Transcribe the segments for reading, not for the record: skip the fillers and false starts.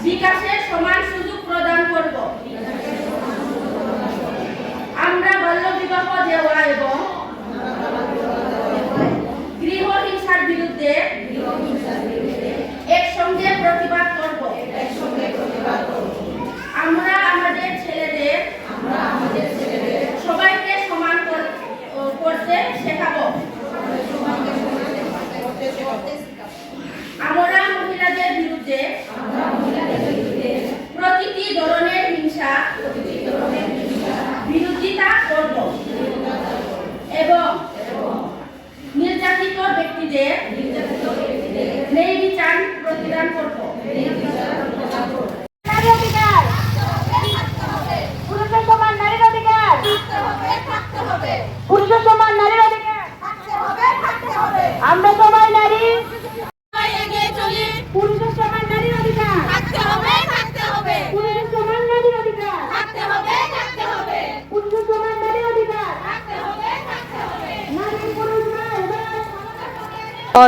বিকাশের সমান সুযোগ প্রদান করব। আমরা বাল্য বিবাহ দেওয়া এবং গৃহ হিংসার বিরুদ্ধে একসঙ্গে প্রতিবাদ করব। আমরা আমাদের ছেলেদের সবাইকে সমান করতে শেখাবো। আমরা মহিলাদের বিরুদ্ধে প্রতিটি ধরনের হিংসা বিরোধিতা করব এবং নির্যাতিত ব্যক্তিদের ন্যায় বিচার প্রতিদান করব। পুরুষের সমান নারীর অধিকার, পুরুষের সমান নারীর অধিকার, আমরা সবাই নারী, পুরুষের সমান নারীর অধিকার, পুরুষের সমান নারীর অধিকার, পুরুষের সমান নারীর অধিকার, নারী পুরুষ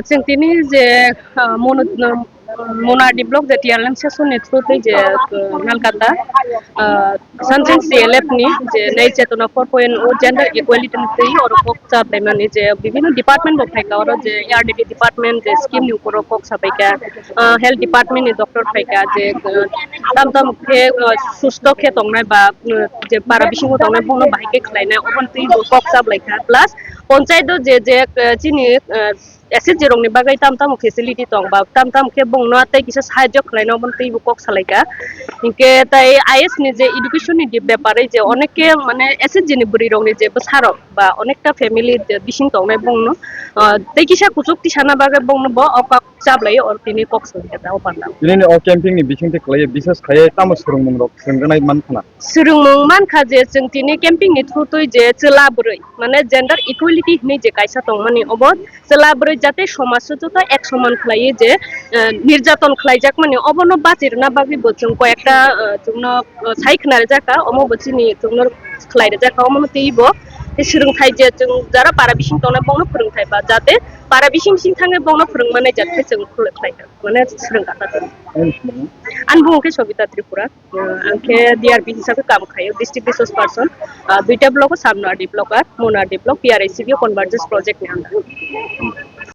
जों दिनै जे मोनार्डी ब्लक जे टिआरएम सेसननि थ्रुयै जे नालकाता सानसेन सीएलएफ नि जे नै चेतना 4.0 जेंडर इक्वालिटी नि थ्री और पक चाबे माने जे विभिन्न डिपार्टमेंट बो फाइका और जे आरडीडी डिपार्टमेंट जे स्कीम नि ऊपर पक साबाइका हेल्थ डिपार्टमेंट नि डॉक्टर फाइका जे तम तम के सुस्थ के तंगनाय बा जे पारा बिसिंगो तंगनाय बनो बाहायके खलायनाय अबन थ्री पक साबलायका प्लस पंचायत जे चिनि एसे जेरंनि बागै ताम ताम फेसिलिटी दं बा ताम ताम के बंगनो आतै किसे साहाय्य खलायनो बन तै बुकक सालायका इनके तै आईएस नि जे एडुकेशन नि ब्यापारै जे अनेके माने एसे जिनि बुरि रंनि जे बसारो बा अनेकटा फेमिली जे बिसिं दंनाय बंगनो तै किसा कुचुक्ति साना बागै बंगनो बो अका चाबलाय और तिनि पक्स होता अपारना दिनै अ कैंपिंग नि बिसिं ते खलाय बिसेस खाय ताम सुरुंमंग रक संगनाय मानखाना सुरुंमंग मानखा जे जों तिनि कैंपिंग नि थ्रुयै जे चलाबरै माने जेंडर इक्वालिटी नि जे कायसा दं माने अबो चलाबरै जाते समाज तो एक समान खलायो जे निर्यातन खलायजाक माने अबनो बाजिरना बागै बोचों कयेकटा जोंनो साइखनार जाका अमो बचिनि जोंनो खलायदे जाका अमो तेइबो सोलोंथाइ जे जों जारा पारा बिसिं तंना बंनो फोरोंथाइ बा जाते पारा बिसिं सिं थाङे बंनो फोरों माने जाते जों खलायदो माने सोलोंगाता आन बुंके सबिता त्रिपुरा आंखे डीआरपी हिसाबै काम खायो डिस्ट्रिक्ट रिसोर्स पर्सन दुइटा ब्लक सामनार्डी ब्लक मोनार्डी ब्लक पीआरआईसीबी कन्वर्जेंस प्रोजेक्ट नि आन्दार